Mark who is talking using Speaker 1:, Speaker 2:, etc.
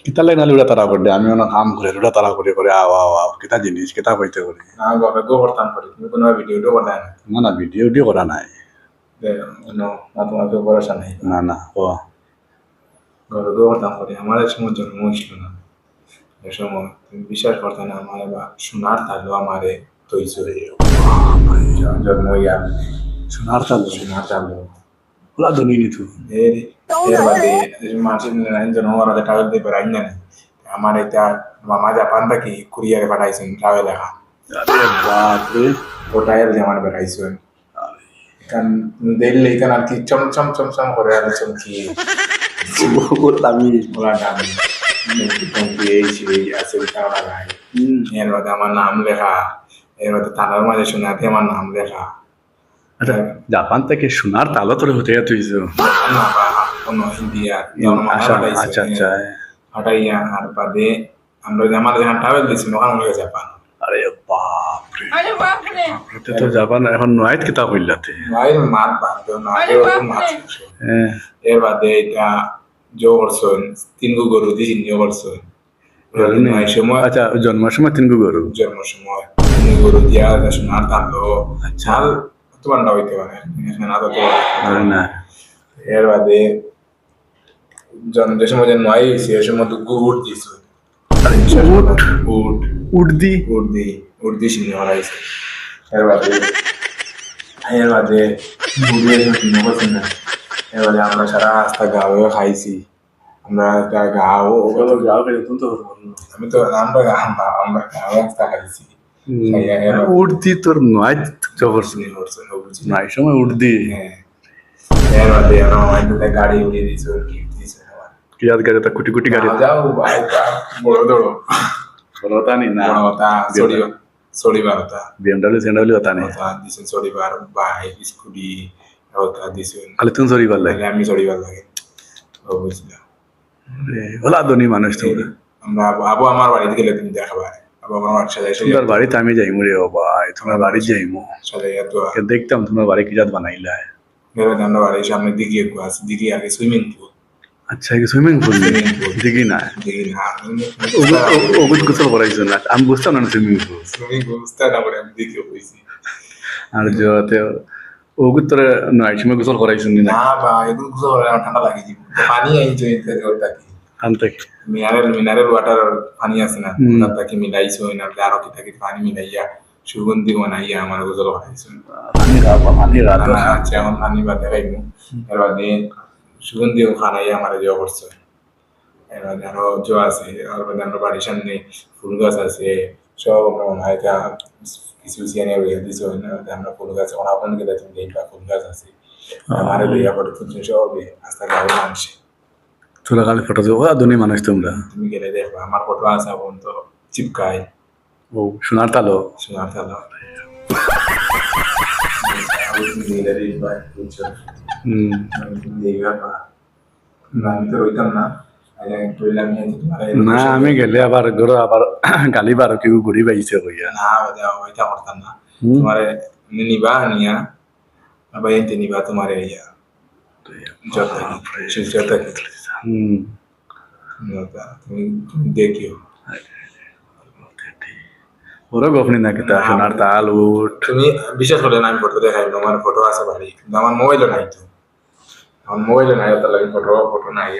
Speaker 1: কিতা লাগে না লুড়া তারা করে আমি অনেক কাম করে লুড়া তারা করে করে আও আও আও কিতা জিনিস কিতা কইতে করে
Speaker 2: না গবে গো করতাম করি তুমি কোনো ভিডিও করতে না
Speaker 1: না না ভিডিও ভিডিও করা নাই
Speaker 2: নো না তোমার তো ভরসা নাই
Speaker 1: না না ও
Speaker 2: গবে গো করতাম করি আমার এক সময় জন্ম হয়েছিল না এ সময় তুমি বিশ্বাস করতে না আমার বা সোনার তালো আমারে তৈছো জন্ম হইয়া
Speaker 1: সোনার তালো
Speaker 2: সোনার তালো
Speaker 1: ওলা দনি নিতু
Speaker 2: এর এর বাদে মাসে লাইন জন হওয়ার আগে ট্রাভেল দিয়ে রাইন না আমার এটা মামা জাপান থেকে কুরিয়ারে পাঠাইছেন ট্রাভেল লেখা
Speaker 1: আরে বাপ রে
Speaker 2: ওটা এর আমার বেড়াইছেন কারণ দেখলে এখানে আর কি চমচম চমচম করে আর চমকি
Speaker 1: আমি
Speaker 2: ওলা দামি চমকি এই সেই আছে ওটা নাই এর বাদে আমার নাম লেখা এর বাদে থানার মাঝে শোনাতে আমার নাম লেখা
Speaker 1: আচ্ছা জাপান থেকে সোনার তালো তোর হতে তুইছো
Speaker 2: না বা কোনো ইন্ডিয়া
Speaker 1: আচ্ছা আচ্ছা আচ্ছা
Speaker 2: হটাইয়া আর বাদে আমরা আমার যেখানে ট্রাভেল দিয়েছি ওখানে হয়ে জাপান
Speaker 1: আরে বাপ রে আপনি তো জাপান এখন নয় কিতা কইলাতে
Speaker 2: ভাইয়ের মাত বাঁধতো না এরকম মাছ
Speaker 1: হ্যাঁ
Speaker 2: এর বাদে এটা জো করছেন তিন গরু দিয়ে চিহ্ন করছেন এই সময়
Speaker 1: আচ্ছা জন্মের সময় তিন গরু
Speaker 2: জন্ম সময় তিন গরু দিয়া সোনার তালো চাল তোমার না হইতে পারে এখানে না তো
Speaker 1: না
Speaker 2: এর বাদে যে সময় জন্ম হয়েছে সে সময় তো গুড় দিয়েছে উট উট
Speaker 1: উর্দি
Speaker 2: উট দিয়ে চিহ্ন করাইছে এর বাদে গুড়িয়ে চিহ্ন করছেন না এর বাদে আমরা সারা রাস্তা গাঁও খাইছি আমরা গাঁও আমি তো আমরা গাঁও রাস্তা খাইছি
Speaker 1: উর্দি তোর নয় জবর নাই সময় উর্দি
Speaker 2: এর বাদে আমার গাড়ি উড়িয়ে দিয়েছে গিফট দিয়েছে
Speaker 1: কি আজ গাড়ি তা কুটি কুটি গাড়ি
Speaker 2: যাও বড় দৌড়ো
Speaker 1: বড়তা নি না
Speaker 2: বড়তা সড়িবারতা
Speaker 1: BMW সেন্ডালি হতা নেই
Speaker 2: দিছে সড়িবার বাইক স্কুটি ওটা দিছে
Speaker 1: খালি তুমি সরিবার লাগে
Speaker 2: আমি সড়িবার লাগে বুঝলাম
Speaker 1: ওলা দনি মানুষ তোমরা
Speaker 2: আমরা আবু আমার বাড়িতে গেলে তুমি দেখাবা আবু আমার বাড়ি সাজাই
Speaker 1: তোমার বাড়িতে আমি যাইমু রে ও ভাই তোমার বাড়ি যাইমু
Speaker 2: সাজাইয়া তো
Speaker 1: দেখতাম তোমার বাড়ি কি জাত বানাইলা
Speaker 2: মেরে আমরা বাড়ির সামনে দিকে আছে দিকে আগে সুইমিং পুল
Speaker 1: আচ্ছা কি সুইমিং পুল দেখি না
Speaker 2: দিকে না
Speaker 1: ওগুলো গোসল করাইছো না আমি বুঝতাম না সুইমিং পুল
Speaker 2: বুঝতে না করে আমি দিকে হইছি
Speaker 1: আর যাতে ওগুলো তোর নয় সময় গোসল করাইছো না
Speaker 2: না বা এগুলো গুলো ঠান্ডা লাগে দিব পানি আইছে ওটা কি
Speaker 1: খান থেকে
Speaker 2: মিনারেল ওয়াটার পানি আছে না ওটা কি মিলাইছো না আরো কি থাকে পানি মিলাইয়া সুগন্ধি বানাইয়া আমার গোসল করাইছো
Speaker 1: পানি রাত
Speaker 2: আচ্ছা এখন পানি বাদে খাইবো এর বাদে সুগন্ধি খানাইয়া আমার জয় করছে এর বাদে আরো জো আছে আর বাদে আমরা বাড়ির সামনে ফুল গাছ আছে সব আমরা মাইটা কিছু সিয়ানে হয়ে দিছো না আমরা ফুল গাছ অনাপন গেলে তুমি দেখবা ফুল গাছ আছে আমার লইয়া পড়ে ফুল সব আস্তে গাও মানছে
Speaker 1: তোরা খালি ফটো দেবো দুনি মানুষ তোমরা
Speaker 2: তুমি গেলে দেখবা আমার ফটো আছে এখন তো চিপকাই
Speaker 1: ও সোনার তালো
Speaker 2: সোনার তালো আমি তো রইতাম না
Speaker 1: না আমি গেলে আবার ঘরে আবার গালিবার কেউ ঘুরি পাইছে কইয়া
Speaker 2: না ওইটা করতাম না তোমার নিবা নিয়া আবার এনতে নিবা তোমার ইয়া তুমি দেখিও
Speaker 1: ওরা গফনি না কিতা সোনার তাল উঠ
Speaker 2: তুমি বিশ্বাস করলে না আমি ফটো দেখাই আমার ফটো আছে বাড়ি কিন্তু আমার মোবাইলও নাই তো আমার মোবাইলও নাই তাহলে ফটো নাই